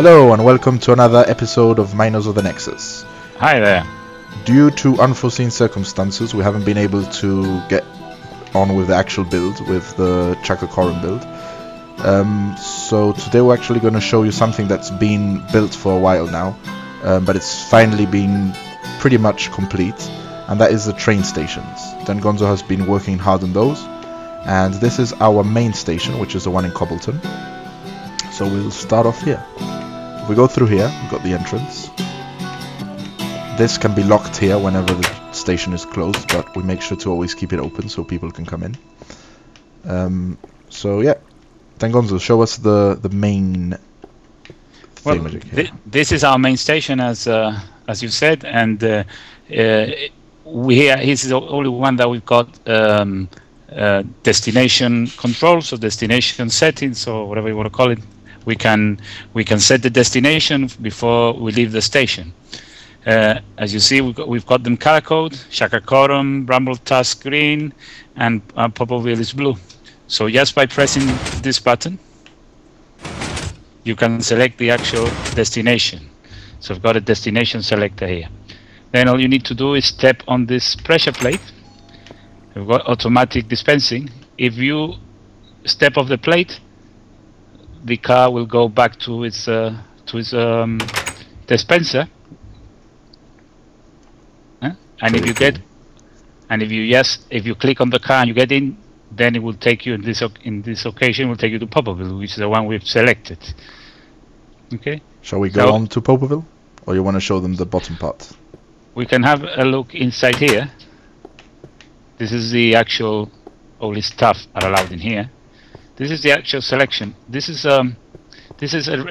Hello and welcome to another episode of Miners of the Nexus. Hi there. Due to unforeseen circumstances, we haven't been able to get on with the actual build, with the Chaka Corum build. So today we're actually going to show you something that's been built for a while now, but it's finally been pretty much complete, and that is the train stations. Then Gonzo has been working hard on those, and this is our main station, which is the one in Cobbleton. So we'll start off here. If we go through here, we've got the entrance. This can be locked here whenever the station is closed, but we make sure to always keep it open so people can come in. So yeah, then Gonzo, show us the main thing. This is our main station, as you said, and this is the only one that we've got destination control, so destination settings, or whatever you want to call it. We can set the destination before we leave the station. As you see, we've got them color code: Chaka Corum, Bramble Tusk green, and Poville is blue. So just by pressing this button, you can select the actual destination. So we've got a destination selector here. Then all you need to do is step on this pressure plate. We've got automatic dispensing. If you step off the plate, the car will go back to its dispenser. And if you click on the car and you get in, then it will take you in this occasion will take you to Poville, which is the one we've selected. Okay. Shall we go on to Poville, or you want to show them the bottom part? We can have a look inside here. This is the actual only stuff are allowed in here. This is the actual selection. This is a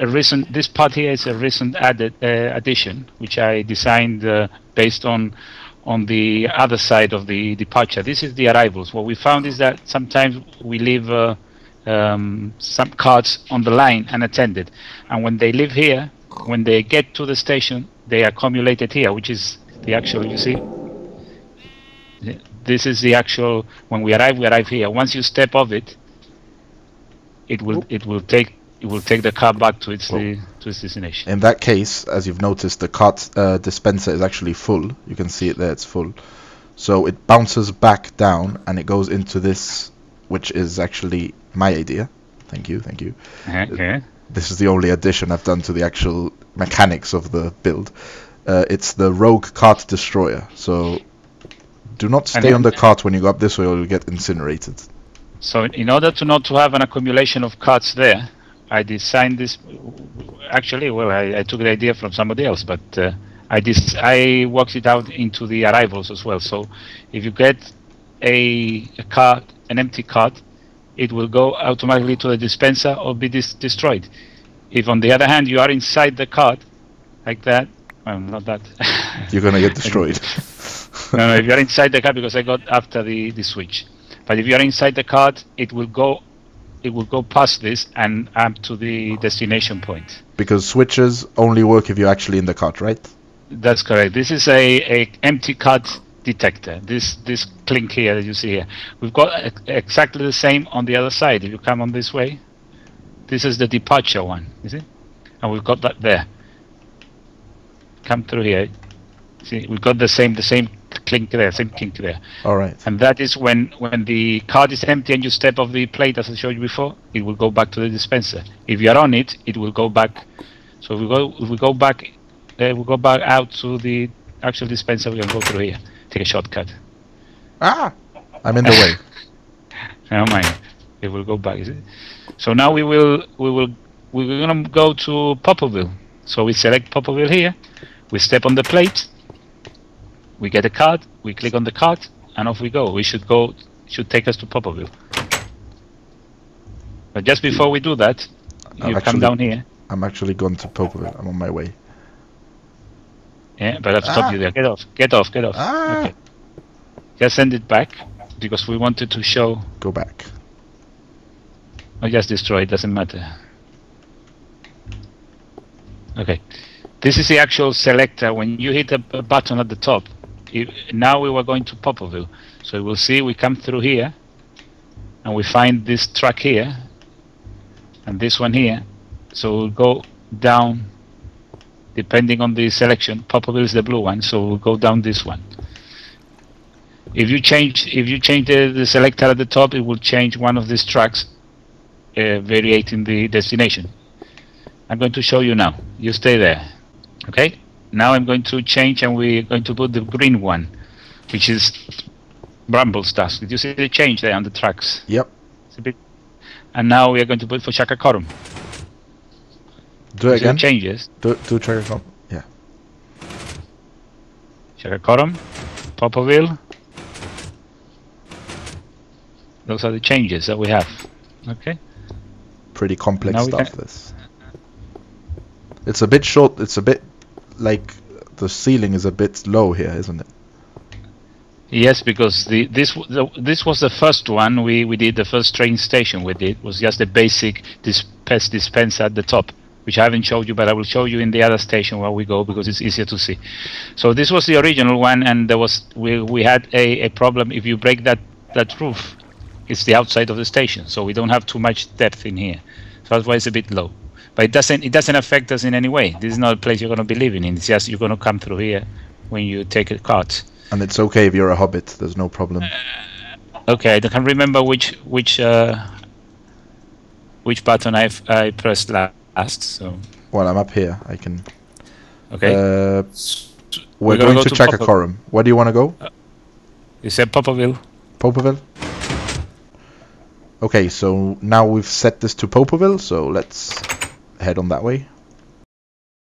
recent. This part here is a recent addition, which I designed based on the other side of the departure. This is the arrivals. What we found is that sometimes we leave some cards on the line unattended, and when they leave here, when they get to the station, they are accumulated here, which is the actual. You see, this is the actual. When we arrive here. Once you step off it, it will take the car back to its destination. In that case, as you've noticed, the cart dispenser is actually full. You can see it there; it's full. So it bounces back down and it goes into this, which is actually my idea. Thank you. Okay. This is the only addition I've done to the actual mechanics of the build. It's the rogue cart destroyer. So do not stay on the cart when you go up this way, or you'll get incinerated. So in order to not to have an accumulation of cards there, I designed this. Actually, well, I took the idea from somebody else, but I worked it out into the arrivals as well. So if you get a card, an empty card, it will go automatically to the dispenser or be destroyed. If on the other hand you are inside the card, like that, well, not that. You're gonna get destroyed. No, if you're inside the card, because I got after the switch. But if you're inside the card, it will go past this and up to the destination point. Because switches only work if you're actually in the cart, right? That's correct. This is a empty card detector. This clink here that you see here. We've got exactly the same on the other side. If you come on this way, this is the departure one, you see? And we've got that there. Come through here. See, we've got the same clink there, same kink there. All right. And that is when the card is empty and you step off the plate, as I showed you before, it will go back to the dispenser. If you are on it, it will go back. So if we go back out to the actual dispenser, we can go through here. Take a shortcut. Ah, I'm in the way. Never mind. It will go back. Is it? So now we're gonna go to Poville. So we select Poville here. We step on the plate. We get a card, we click on the card, and off we go. It should take us to Poville. But just before we do that, come down here. I'm actually gone to Poville. I'm on my way. Yeah, but I've stopped you there. Get off. Ah. Okay. Just send it back, because we wanted to show. Go back. Or just destroy, it doesn't matter. Okay. This is the actual selector. When you hit a button at the top, now we were going to Poville. So we'll see we come through here and we find this track here and this one here. So we'll go down, depending on the selection. Poville is the blue one, so we'll go down this one. If you change the selector at the top, it will change one of these tracks, variating the destination. I'm going to show you now. You stay there. Okay? Now I'm going to change, and we're going to put the green one, which is Bramble Tusk. Did you see the change there on the tracks? Yep. It's a bit. And now we are going to put for Chaka Corum. Do it again. Changes. Do Chaka Corum. Yeah. Chaka Corum, Poville. Those are the changes that we have. Okay. Pretty complex now stuff. This. It's a bit short. It's a bit like the ceiling is a bit low here, isn't it? Yes, because this was the first one we did. The first train station we did was just a basic dispenser at the top, which I haven't showed you, but I will show you in the other station where we go because it's easier to see. So this was the original one, and there was we had a problem. If you break that roof, it's the outside of the station, so we don't have too much depth in here. So that's why it's a bit low. But it doesn't affect us in any way. This is not a place you're going to be living in. It's just you're going to come through here when you take a cart. And it's okay if you're a hobbit. There's no problem. Okay, I can't remember which button I pressed last. So. Well, I'm up here. I can. Okay. We're going to Chaka Corum. Where do you want to go? You said Poville. Poville. Okay, so now we've set this to Poville, so let's head on that way.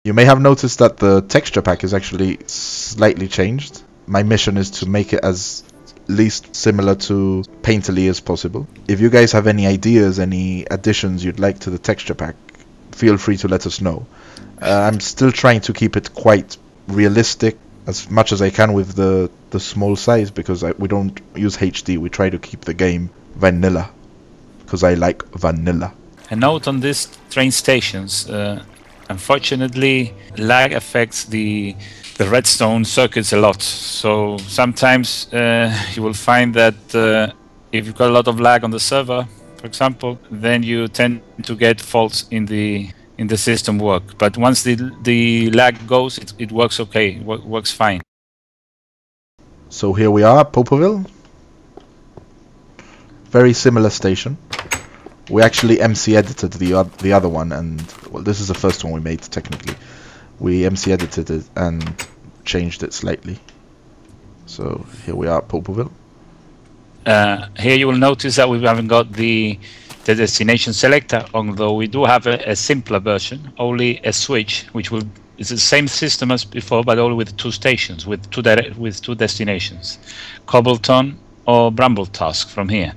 You may have noticed that the texture pack is actually slightly changed. My mission is to make it as least similar to Painterly as possible. If you guys have any ideas, any additions you'd like to the texture pack, feel free to let us know. I'm still trying to keep it quite realistic as much as I can with the small size, because we don't use HD. We try to keep the game vanilla, because I like vanilla. A note on these train stations. Unfortunately, lag affects the redstone circuits a lot. So sometimes you will find that if you've got a lot of lag on the server, for example, then you tend to get faults in the system work. But once the lag goes, it works okay. Works fine. So here we are, Poville. Very similar station. We actually MC edited the other one, and well, this is the first one we made technically. We MC edited it and changed it slightly. So here we are, Poville. Here you will notice that we haven't got the destination selector, although we do have a simpler version, only a switch, which is the same system as before, but only with two stations, with two destinations, Cobbleton or Bramble Tusk from here.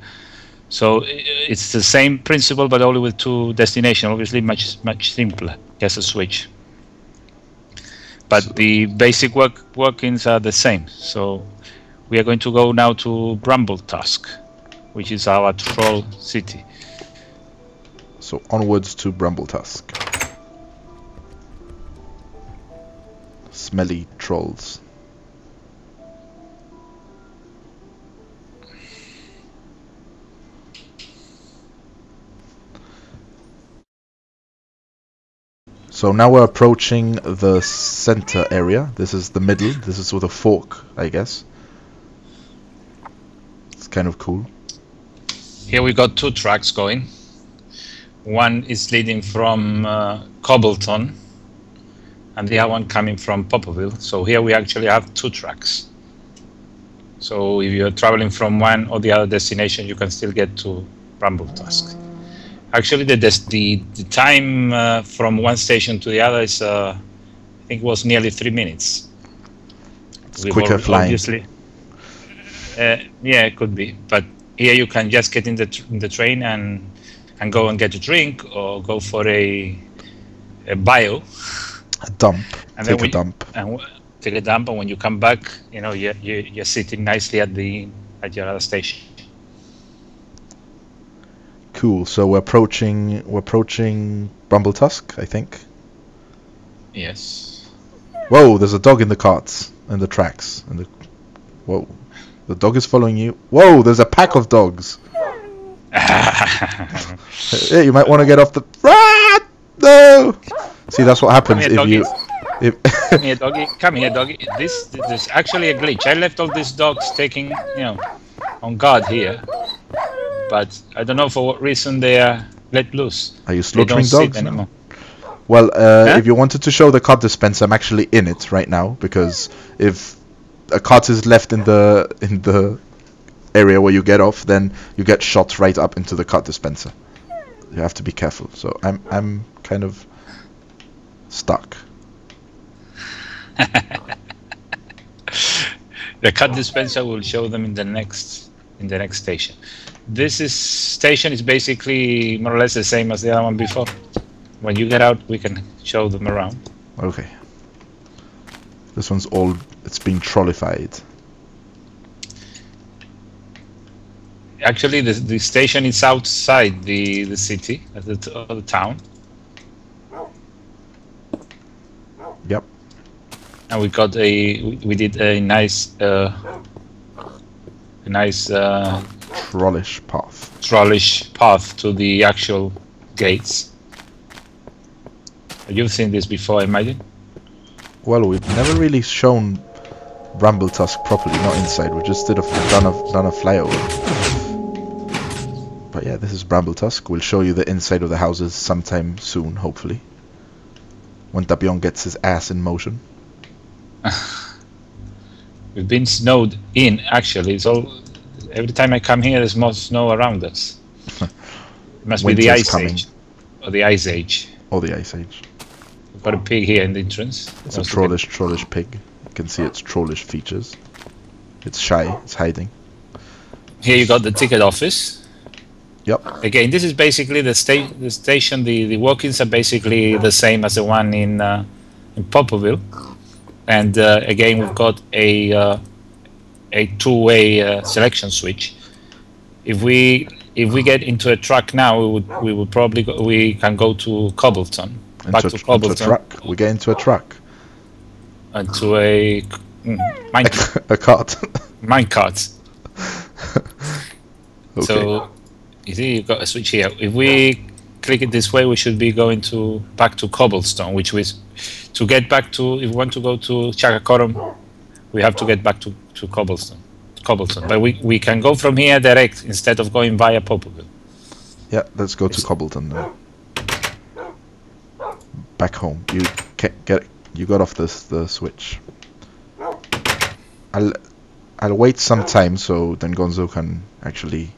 So it's the same principle, but only with two destinations. Obviously, much simpler. Just a switch. But the basic workings are the same. So we are going to go now to Bramble Tusk, which is our troll city. So onwards to Bramble Tusk. Smelly trolls. So now we're approaching the center area. This is the middle. This is with a fork, I guess. It's kind of cool. Here we got two tracks going. One is leading from Cobbleton, and the other one coming from Poville. So here we actually have two tracks. So if you're traveling from one or the other destination, you can still get to Bramble Tusk. Actually, the time from one station to the other is, I think, it was nearly 3 minutes. It's quicker flying. Obviously, yeah, it could be. But here you can just get in the train and go and get a drink, or go for a bio. A dump. And take a dump. And take a dump, and when you come back, you know, you're sitting nicely at your other station. Cool. So we're approaching Bramble Tusk, I think. Yes. Whoa! There's a dog in the carts and the tracks. Whoa! The dog is following you. Whoa! There's a pack of dogs. Yeah, you might want to get off the. Ah! No! See, that's what happens Come here, if you... If Come here, doggy. Come here, doggy. This is actually a glitch. I left all these dogs taking, on guard here, but I don't know for what reason they are let loose. Are you They slaughtering don't sit dogs anymore. Well, Huh? if you wanted to show the cart dispenser, I'm actually in it right now, because if a cart is left in the area where you get off, then you get shot right up into the cart dispenser. You have to be careful. So I'm kind of stuck. The cut dispenser will show them in the next station. Station is basically more or less the same as the other one before. When you get out, we can show them around. Okay. This one's all, it's been trollified. Actually, the station is outside the city, at the town. Yep. And we did a nice Trollish path. trollish path to the actual gates. You've seen this before, I imagine? Well, we've never really shown Bramble Tusk properly, not inside. We just done a flyover. But yeah, this is Bramble Tusk. We'll show you the inside of the houses sometime soon, hopefully. When Tapion gets his ass in motion. We've been snowed in, actually. It's all. Every time I come here, there's more snow around us. It must be the Winter's Ice coming. Age. Or the Ice Age. Or the Ice Age. We've got a pig here in the entrance. It's a trollish pig. You can see its trollish features. It's shy, it's hiding. Here you got the ticket office. Yep. Again, this is basically the station. The walk-ins are basically the same as the one in Poville. And again, we've got a two-way selection switch. If we get into a truck now, we would probably we can go to Cobbleton. Back to Cobbleton. Into a truck. We get into a truck. And to a A cart. minecart. Okay. So you see, you've got a switch here. If we click it this way, we should be going back to Cobblestone, which was to get back to. If we want to go to Chaka Corum, we have to get back to Cobblestone. But we can go from here direct instead of going via Poville. Yeah, let's go to Cobbleton now. Back home. You got off the switch. I'll wait some time so then Gonzo can actually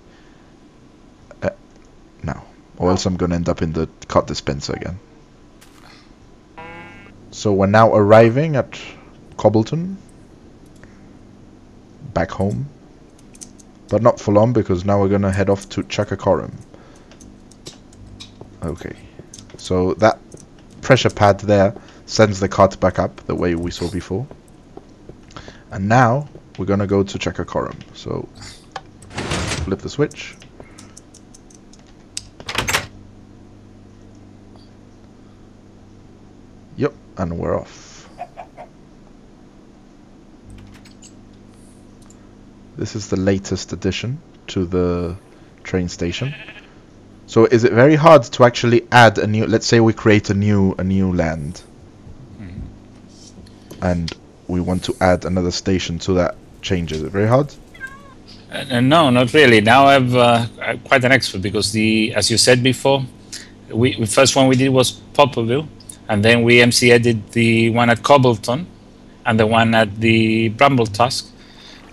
no, or else I'm gonna end up in the cart dispenser again. So we're now arriving at Cobbleton, back home, but not for long because now we're gonna head off to Chaka Corum. Okay, so that pressure pad there sends the cart back up the way we saw before, and now we're gonna go to Chaka Corum. So flip the switch. Yep, and we're off. This is the latest addition to the train station. So is it very hard to actually add a new, let's say we create a new land, and we want to add another station to that change? Is it very hard? No, not really. Now I'm quite an expert because as you said before, the first one we did was Poville, and then we MC added the one at Cobbleton and the one at the Bramble Tusk.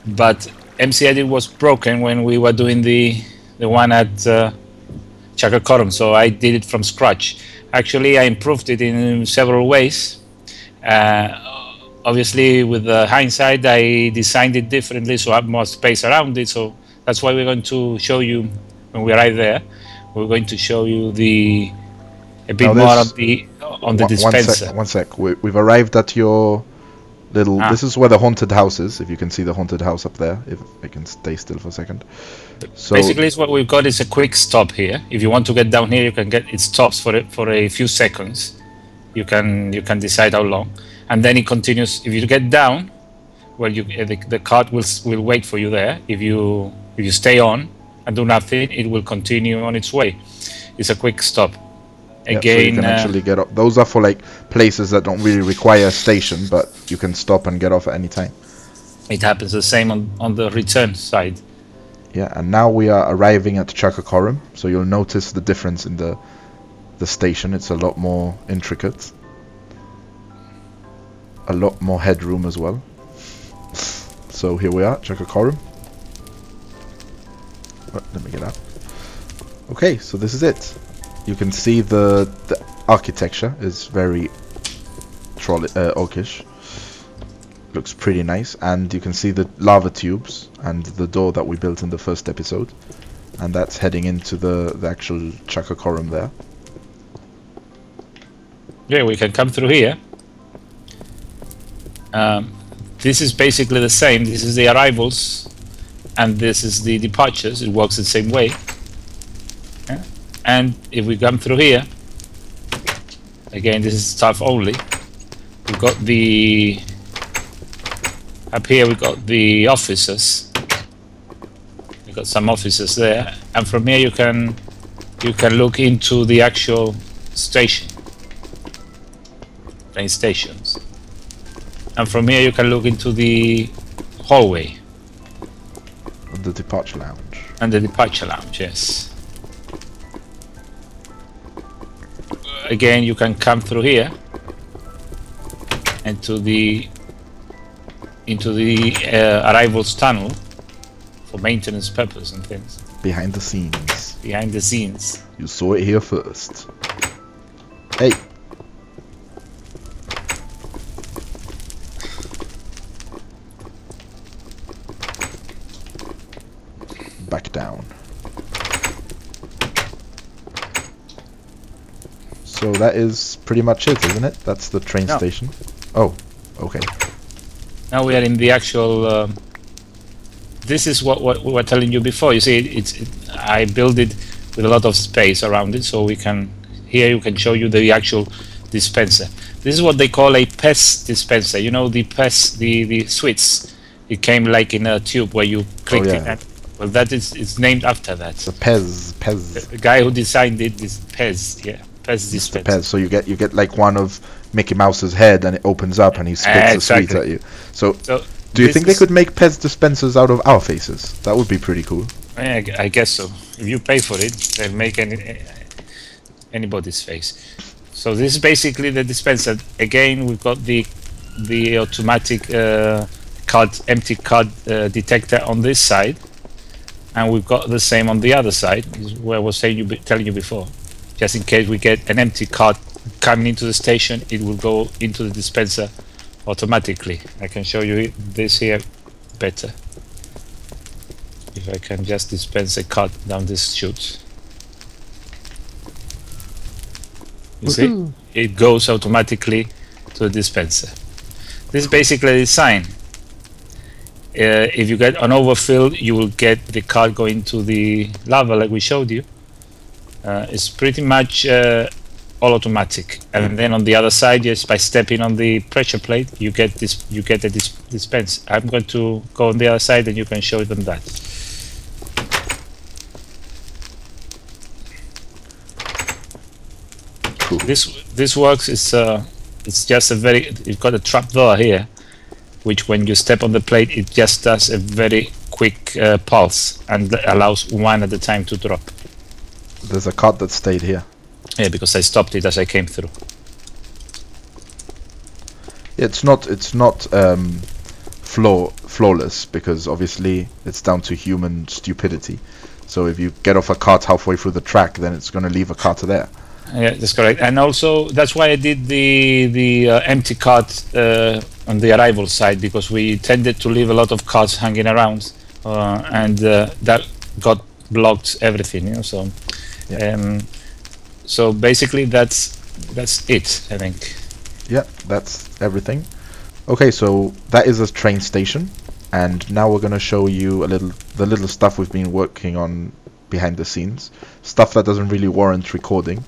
But MC edit was broken when we were doing the one at Chaka Corum, so I did it from scratch. Actually, I improved it in several ways. Obviously, with the hindsight, I designed it differently so I have more space around it. So that's why we're going to show you when we arrive there. We're going to show you a bit more on the dispenser. One sec. We've arrived at your little. This is where the haunted house is. If you can see the haunted house up there, if I can stay still for a second. So basically, what we've got is a quick stop here. If you want to get down here, you can get it stops for a few seconds. You can decide how long, and then it continues. If you get down, well, the cart will wait for you there. If you stay on and do nothing, it will continue on its way. It's a quick stop. Yep, so you can actually get off. Those are for like places that don't really require a station, but you can stop and get off at any time. It happens the same on the return side. Yeah, and now we are arriving at Chaka Corum, so you'll notice the difference in the station. It's a lot more intricate. A lot more headroom as well. So here we are, Chaka Corum. Oh, let me get out. Okay, so this is it. You can see the architecture is very oakish. Looks pretty nice, and you can see the lava tubes and the door that we built in the first episode, and that's heading into the actual Chaka Corum there. Yeah, we can come through here. This is basically the same. This is the arrivals, and this is the departures. It works the same way. Yeah. And if we come through here, again, this is staff only. We've got the up here. We've got the officers. We've got some officers there, and from here you can look into the actual station, train stations. And from here you can look into the hallway. And the departure lounge. And the departure lounge, yes. Again, you can come through here into the arrivals tunnel for maintenance purpose and things. Behind the scenes. Behind the scenes. You saw it here first. Hey. Back down. So that is pretty much it, isn't it? That's the train station. Oh, okay. Now we are in the actual. This is what we were telling you before. You see, I built it with a lot of space around it, so we can. Here you can show you the actual dispenser. This is what they call a PES dispenser. You know the PES, the switch. It came like in a tube where you clicked it. And, well, that is it's named after that. The PES. The guy who designed it is PES. Yeah, PES dispenser. PES. So you get like one of Mickey Mouse's head, and it opens up, and he spits a sweet at you. So do you think they could make PES dispensers out of our faces? That would be pretty cool. I guess so. If you pay for it, they'll make anybody's face. So this is basically the dispenser. Again, we've got the automatic empty card detector on this side, and we've got the same on the other side. This is where I was telling you before. Just in case we get an empty card coming into the station, it will go into the dispenser automatically. I can show you this here better. If I can just dispense a card down this chute. You see? It goes automatically to the dispenser. This is basically the design. If you get an overfill, you will get the card going to the lava like we showed you. It's pretty much all automatic, and then on the other side, just by stepping on the pressure plate, you get this. You get the dispense. I'm going to go on the other side, and you can show them that. Cool. This works. It's just a very. You've got a trap door here, which when you step on the plate, it just does a very quick pulse and allows one at a time to drop. There's a card that stayed here. Yeah, because I stopped it as I came through. It's not flawless, because obviously it's down to human stupidity. So if you get off a cart halfway through the track, then it's going to leave a cart there. Yeah, that's correct. And also that's why I did the empty cart on the arrival side, because we tended to leave a lot of carts hanging around, and that got blocked everything. You know, so. Yeah. So basically that's it, I think. Yeah, that's everything. Okay, so that is a train station, and now we're going to show you the little stuff we've been working on behind the scenes. Stuff that doesn't really warrant recording.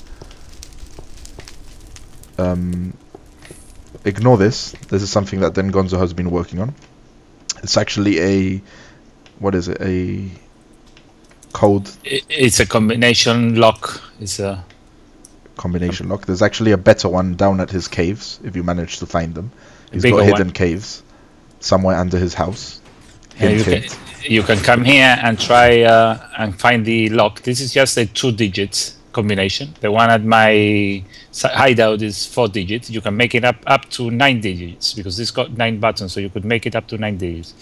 Ignore this. This is something that then Gonzo has been working on. It's actually a code. It's a combination lock. It's a combination lock. There's actually a better one down at his caves, if you manage to find them. He's got hidden caves somewhere under his house. You can come here and try and find the lock. This is just a 2-digit combination. The one at my hideout is 4 digits. You can make it up to 9 digits because it's got 9 buttons, so you could make it up to 9 digits.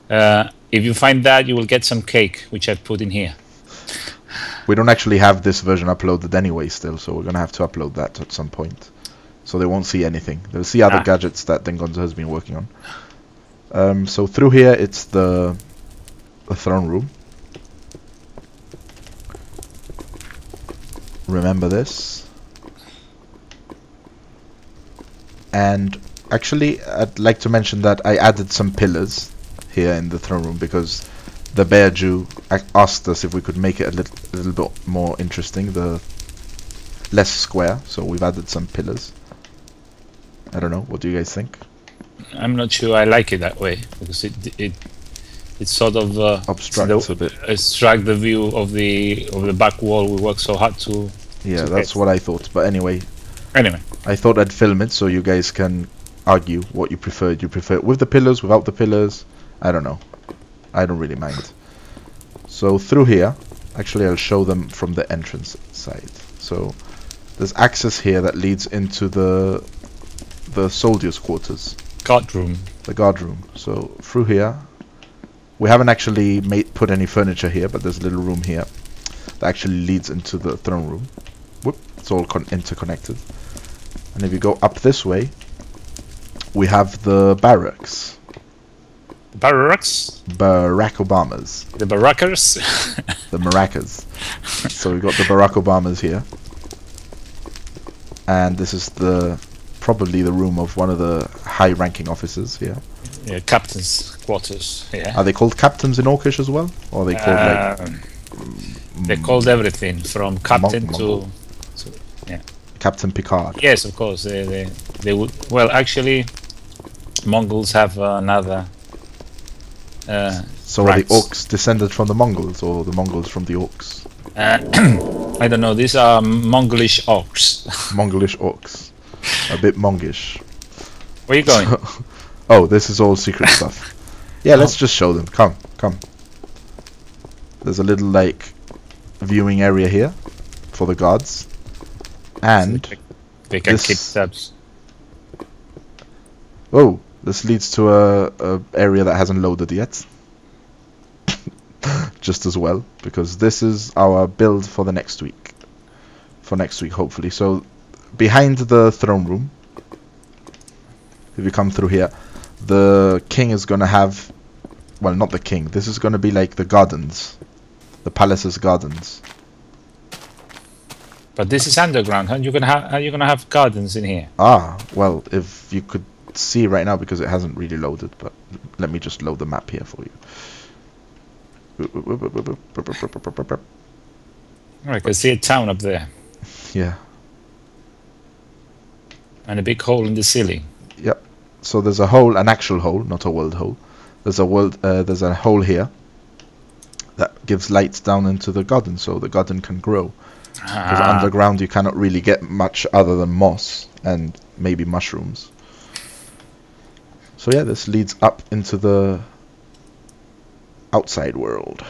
If you find that, you will get some cake, which I've put in here. We don't actually have this version uploaded anyway still, so we're going to have to upload that at some point. So they won't see anything. They'll see other gadgets that Dengonzo has been working on. So through here, it's the throne room. Remember this. And actually, I'd like to mention that I added some pillars here in the throne room because the bear Jew asked us if we could make it a little bit more interesting, less square. So we've added some pillars. I don't know. What do you guys think? I'm not sure I like it that way because it sort of obstructs a bit. Obstruct the view of the back wall. We worked so hard to. Yeah, that's what I thought. But anyway, Anyway, I thought I'd film it so you guys can argue what you prefer. Do you prefer it with the pillars, without the pillars? I don't know. I don't really mind. So through here, actually I'll show them from the entrance side. So there's access here that leads into the soldiers' quarters. Guard room. The guard room. So through here, we haven't actually put any furniture here, but there's a little room here that actually leads into the throne room. Whoop, it's all interconnected. And if you go up this way, we have the barracks. Barracks? Barack Obamas. The Barackers? The Maracas. So we've got the Barack Obamas here. And this is probably the room of one of the high-ranking officers here. Yeah, captain's quarters. Yeah. Are they called captains in Orcish as well? Or are they called they're called everything from captain to yeah. Captain Picard. Yes, of course. They would. Well, actually, Mongols have another. So are the Orcs descended from the Mongols, or the Mongols from the Orcs? I don't know. These are Mongolish Orcs. Mongolish Orcs. A bit mongish. Where are you going? Oh, this is all secret stuff. Yeah, let's just show them. Come. There's a little viewing area here for the guards, and they can keep tabs. Oh, this leads to a area that hasn't loaded yet. Just as well, because this is our build for the next week. For next week, hopefully. So, behind the throne room, if you come through here, the king is going to have... Well, not the king. This is going to be like the gardens. The palace's gardens. But this is underground. How are you gonna have gardens in here? Ah, well, if you could see right now, because it hasn't really loaded, but let me just load the map here for you. I can see a town up there. Yeah. And a big hole in the ceiling. Yep. So there's a hole, an actual hole, not a world hole. There's a hole here that gives light down into the garden, so the garden can grow. Because underground you cannot really get much other than moss and maybe mushrooms. So yeah, this leads up into the outside world.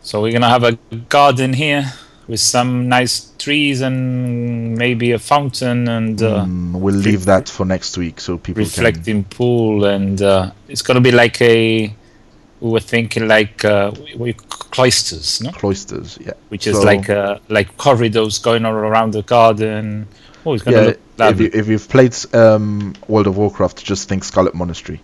So we're gonna have a garden here with some nice trees and maybe a fountain and we'll leave that for next week so people reflecting pool, and it's gonna be like we were thinking cloisters, no? Cloisters, yeah. Which is like corridors going all around the garden. Oh, it's gonna look lovely. If you've played World of Warcraft, just think Scarlet Monastery.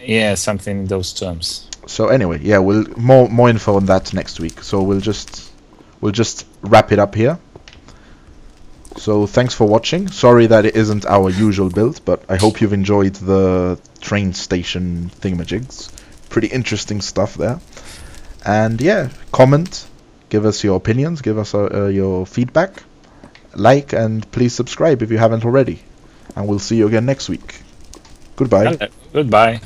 Yeah, something in those terms. So anyway, yeah, we'll more info on that next week. So we'll just wrap it up here. So thanks for watching. Sorry that it isn't our usual build, but I hope you've enjoyed the train station thingamajigs. Pretty interesting stuff there. And yeah, comment, give us your opinions, give us your feedback, like, and please subscribe if you haven't already. And we'll see you again next week. Goodbye. Goodbye.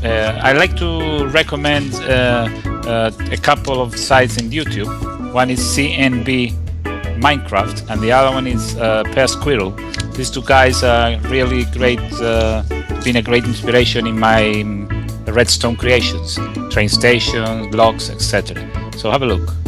I like to recommend a couple of sites in YouTube. One is CNB Minecraft, and the other one is Pear Squirrel. These two guys are really great, been a great inspiration in my redstone creations, train stations, blocks, etc. So have a look.